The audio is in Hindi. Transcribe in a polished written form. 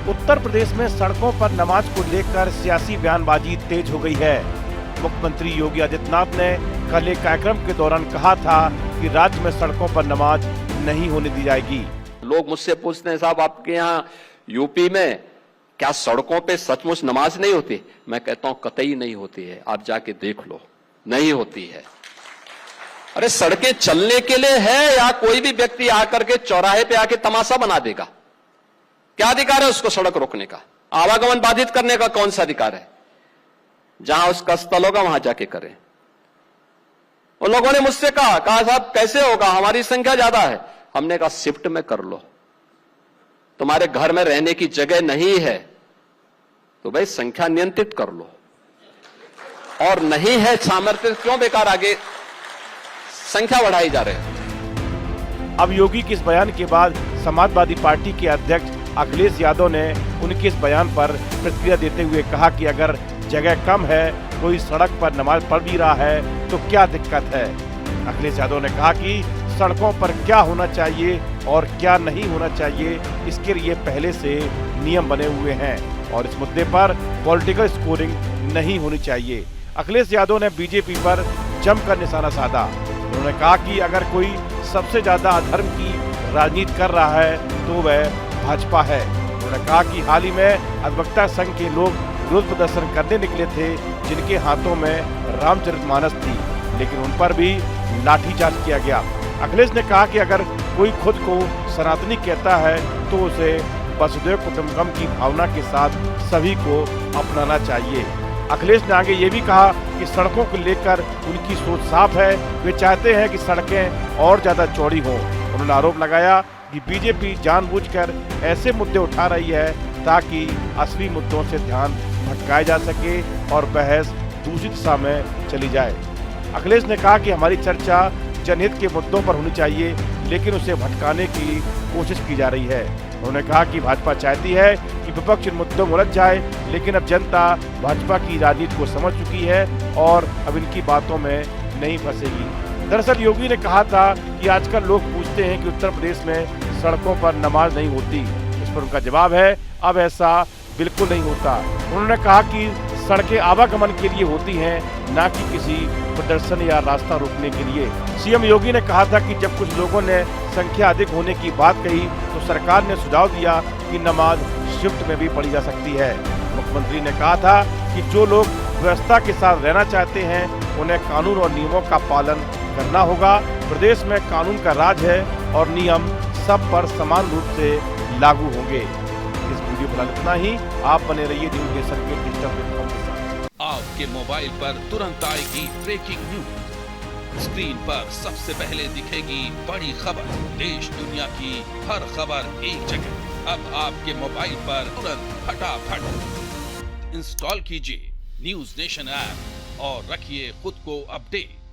उत्तर प्रदेश में सड़कों पर नमाज को लेकर सियासी बयानबाजी तेज हो गई है। मुख्यमंत्री योगी आदित्यनाथ ने कल एक कार्यक्रम के दौरान कहा था कि राज्य में सड़कों पर नमाज नहीं होने दी जाएगी। लोग मुझसे पूछते हैं, साहब आपके यहाँ यूपी में क्या सड़कों पे सचमुच नमाज नहीं होती? मैं कहता हूं कतई नहीं होती है, आप जाके देख लो, नहीं होती है। अरे सड़कें चलने के लिए है या कोई भी व्यक्ति आकर के चौराहे पे आके तमाशा बना देगा? क्या अधिकार है उसको सड़क रोकने का? आवागमन बाधित करने का कौन सा अधिकार है? जहां उसका स्थल होगा वहां जाके करें। उन लोगों ने मुझसे कहा साहब कैसे होगा, हमारी संख्या ज्यादा है। हमने कहा शिफ्ट में कर लो, तुम्हारे घर में रहने की जगह नहीं है तो भाई संख्या नियंत्रित कर लो, और नहीं है सामर्थ्य क्यों बेकार आगे संख्या बढ़ाई जा रही है। अब योगी के इस बयान के बाद समाजवादी पार्टी के अध्यक्ष अखिलेश यादव ने उनके इस बयान पर प्रतिक्रिया देते हुए कहा कि अगर जगह कम है, कोई सड़क पर नमाज पढ़ भी रहा है तो क्या दिक्कत है। अखिलेश यादव ने कहा कि सड़कों पर क्या होना चाहिए और क्या नहीं होना चाहिए, इसके लिए पहले से नियम बने हुए हैं और इस मुद्दे पर पॉलिटिकल स्कोरिंग नहीं होनी चाहिए। अखिलेश यादव ने बीजेपी पर जमकर निशाना साधा। उन्होंने कहा कि अगर कोई सबसे ज्यादा अधर्म की राजनीति कर रहा है तो वह भाजपा है। उन्होंने कहा कि हाल ही में अधिवक्ता संघ के लोग विरोध प्रदर्शन करने निकले थे, जिनके हाथों में रामचरितमानस थी, लेकिन उन पर भी लाठीचार्ज किया गया। अखिलेश ने कहा कि अगर कोई खुद को सनातनी कहता है तो उसे वसुधैव कुटुंबकम की भावना के साथ सभी को अपनाना चाहिए। अखिलेश ने आगे ये भी कहा कि सड़कों को लेकर उनकी सोच साफ है, वे चाहते हैं कि सड़कें और ज्यादा चौड़ी हों। उन्होंने आरोप लगाया कि बीजेपी जानबूझकर ऐसे मुद्दे उठा रही है ताकि असली मुद्दों से ध्यान भटकाया जा सके और बहस दूसरी दिशा में चली जाए। अखिलेश ने कहा कि हमारी चर्चा जनहित के मुद्दों पर होनी चाहिए, लेकिन उसे भटकाने की कोशिश की जा रही है। उन्होंने कहा कि भाजपा चाहती है कि विपक्ष इन मुद्दों में उलझ जाए, लेकिन अब जनता भाजपा की राजनीति को समझ चुकी है और अब इनकी बातों में नहीं फंसेगी। दरअसल योगी ने कहा था कि आजकल लोग पूछते हैं कि उत्तर प्रदेश में सड़कों पर नमाज नहीं होती। इस पर उनका जवाब है, अब ऐसा बिल्कुल नहीं होता। उन्होंने कहा कि सड़कें आवागमन के लिए होती हैं, न कि किसी प्रदर्शन या रास्ता रोकने के लिए। सीएम योगी ने कहा था कि जब कुछ लोगों ने संख्या अधिक होने की बात कही तो सरकार ने सुझाव दिया कि नमाज शिफ्ट में भी पढ़ी जा सकती है। मुख्यमंत्री ने कहा था कि जो लोग व्यवस्था के साथ रहना चाहते हैं उन्हें कानून और नियमों का पालन करना होगा। प्रदेश में कानून का राज है और नियम सब पर समान रूप से लागू होंगे। इस वीडियो पर इतना ही। आप बने रहिए न्यूज़ नेशन के डिजिटल प्लेटफॉर्म के साथ। आपके मोबाइल पर तुरंत आएगी ब्रेकिंग न्यूज। स्क्रीन पर सबसे पहले दिखेगी बड़ी खबर, देश दुनिया की हर खबर एक जगह। अब आपके मोबाइल पर तुरंत फटाफट इंस्टॉल कीजिए न्यूज़ नेशन ऐप और रखिए खुद को अपडेट।